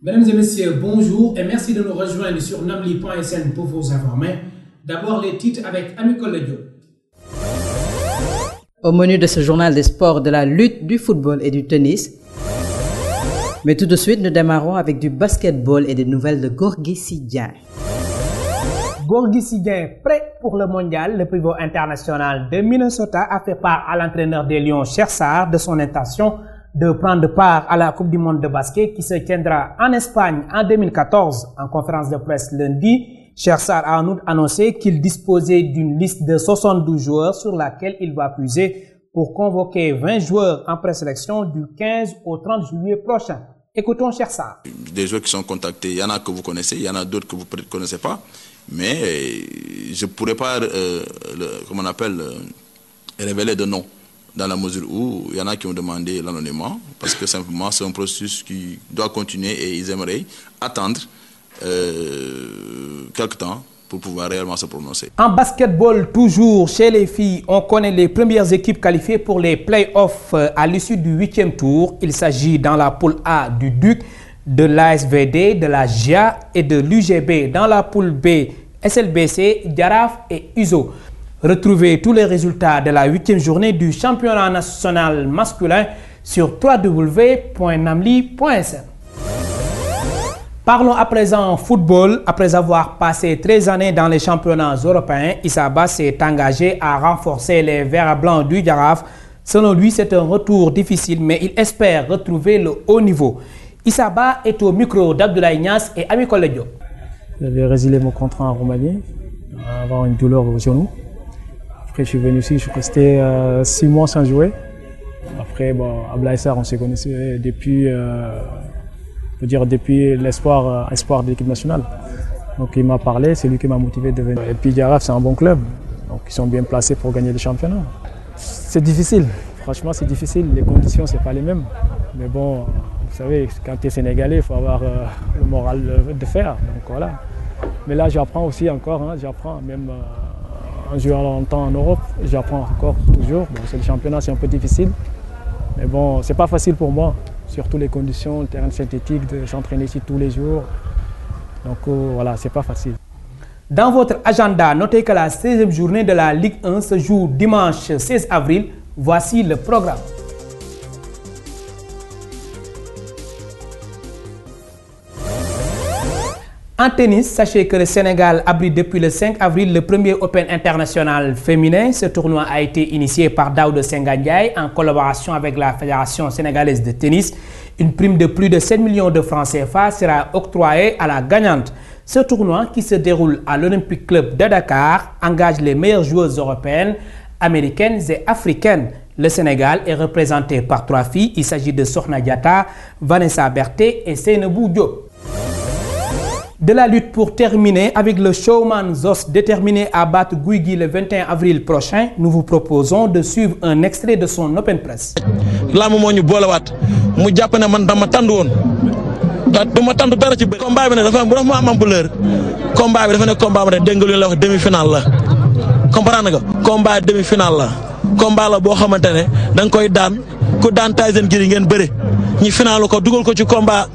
Mesdames et messieurs, bonjour et merci de nous rejoindre sur namli.sn pour vous informer. D'abord les titres avec Amico Ledio. Au menu de ce journal des sports, de la lutte, du football et du tennis. Mais tout de suite, nous démarrons avec du basketball et des nouvelles de Gorgui Sy Dieng. Gorgui Sy Dieng, prêt pour le mondial, le pivot international de Minnesota a fait part à l'entraîneur des Lions, Cheikh Sarr, de son intention de prendre part à la Coupe du monde de basket qui se tiendra en Espagne en 2014. En conférence de presse lundi, Cheikh Sarr a en outre annoncé qu'il disposait d'une liste de 72 joueurs sur laquelle il va puiser pour convoquer 20 joueurs en présélection du 15 au 30 juillet prochain. Écoutons Cheikh Sarr. Des joueurs qui sont contactés, il y en a que vous connaissez, il y en a d'autres que vous ne connaissez pas, mais je ne pourrais pas, révéler de nom, dans la mesure où il y en a qui ont demandé l'anonymat, parce que simplement c'est un processus qui doit continuer et ils aimeraient attendre quelque temps pour pouvoir réellement se prononcer. En basketball, toujours chez les filles, on connaît les premières équipes qualifiées pour les play-offs à l'issue du 8e tour. Il s'agit dans la poule A du Duc, de l'ASVD, de la GIA et de l'UGB. Dans la poule B, SLBC, Jaraaf et USO. Retrouvez tous les résultats de la 8e journée du championnat national masculin sur www.namli.sn. Parlons à présent football. Après avoir passé 13 années dans les championnats européens, Issa Ba s'est engagé à renforcer les Verts Blancs du Jaraaf. Selon lui, c'est un retour difficile, mais il espère retrouver le haut niveau. Issa Ba est au micro d'Abdoulaye Niass et Amico Ledio. J'avais résilié mon contrat en Roumanie, avant une douleur au genou. Après, je suis venu ici, je suis resté 6 mois sans jouer. Après, Abdoulaye Sarr, on s'est connus depuis, depuis l'espoir de l'équipe nationale. Donc il m'a parlé, c'est lui qui m'a motivé de venir. Et puis Jaraaf, c'est un bon club, donc ils sont bien placés pour gagner le championnat. C'est difficile, franchement c'est difficile, les conditions c'est pas les mêmes. Mais bon, vous savez, quand tu es sénégalais, il faut avoir le moral de faire. Donc voilà. Mais là j'apprends aussi encore, j'apprends même en jouant longtemps en Europe, j'apprends encore toujours. Bon, c'est le championnat, c'est un peu difficile. Mais bon, c'est pas facile pour moi. Surtout les conditions, le terrain synthétique, de s'entraîner ici tous les jours. Donc voilà, c'est pas facile. Dans votre agenda, notez que la 16e journée de la Ligue 1 se joue dimanche 16 avril. Voici le programme. En tennis, sachez que le Sénégal abrite depuis le 5 avril le premier Open international féminin. Ce tournoi a été initié par Daouda Senghor Ndiaye en collaboration avec la Fédération sénégalaise de tennis. Une prime de plus de 7 millions de francs CFA sera octroyée à la gagnante. Ce tournoi, qui se déroule à l'Olympic Club de Dakar, engage les meilleures joueuses européennes, américaines et africaines. Le Sénégal est représenté par 3 filles. Il s'agit de Sokhna Diatta, Vanessa Berté et Seynabou Diop. De la lutte pour terminer avec le showman Zos déterminé à battre Gouye Gui le 21 avril prochain, nous vous proposons de suivre un extrait de son open press. Lamb moo ñu boolewaat mu jàpp ne man dama tànd woon du ma tànd dara ci combat bi ne dafa am ampleur combat bi dafa ne combat bi ne dégg nga lu la wax demi-finale la comprendre nga combat demi-finale la combat la boo xamante ne da nga koy daan ku daan Tyson Giri ngeen bëre ñi finalu ko dugal ko ci combat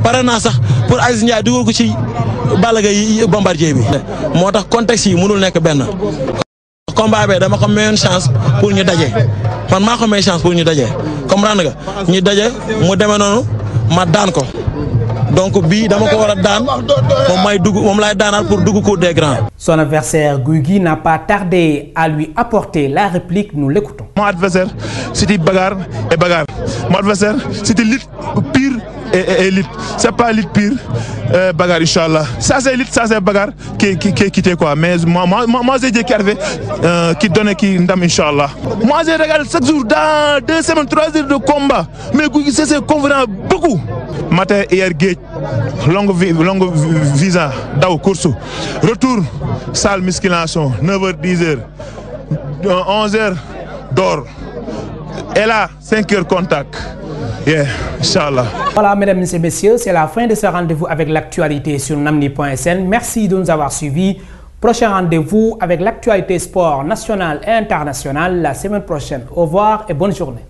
pare naa sax pour Aziz Ndiaye dugal ko ci Balla Gaye Bombardier bi moo tax contexte yi mënul nekk benn combat bi dama ko mayoon chance pour ñu daje man maa ko may chance pour ñu daje comprendre nga ñu daje mu demee noonu ma daan ko donc bii dama ko war a daan moom laay daanaat pour dugg cour des grands. Son adversaire Gouye Gui n'a pas tardé à lui apporter la réplique, nous l'écoutons. Mon adversaire, c'était bagarre et bagarre. Mon adversaire, c'était lutte pire et lutte. C'est pas lutte pire, bagarre, Inch'Allah. Ça c'est lutte, ça c'est bagarre qui était quoi. Mais moi j'ai dit qu'il arrivait, qui donnait qui ndam, Inch'Allah. Moi j'ai regardé chaque jour dans 2 semaines, 3 heures de combat. Mais Gouye Gui, c'est convenant beaucoup. Matin, hier, gate, longue visa, daw, course. Retour, salle, musculation, 9h, 10h, 11h, d'or. Et là, 5h, contact. Yeah, Inch'Allah. Voilà, mesdames et messieurs, c'est la fin de ce rendez-vous avec l'actualité sur namli.sn. Merci de nous avoir suivis. Prochain rendez-vous avec l'actualité sport nationale et internationale la semaine prochaine. Au revoir et bonne journée.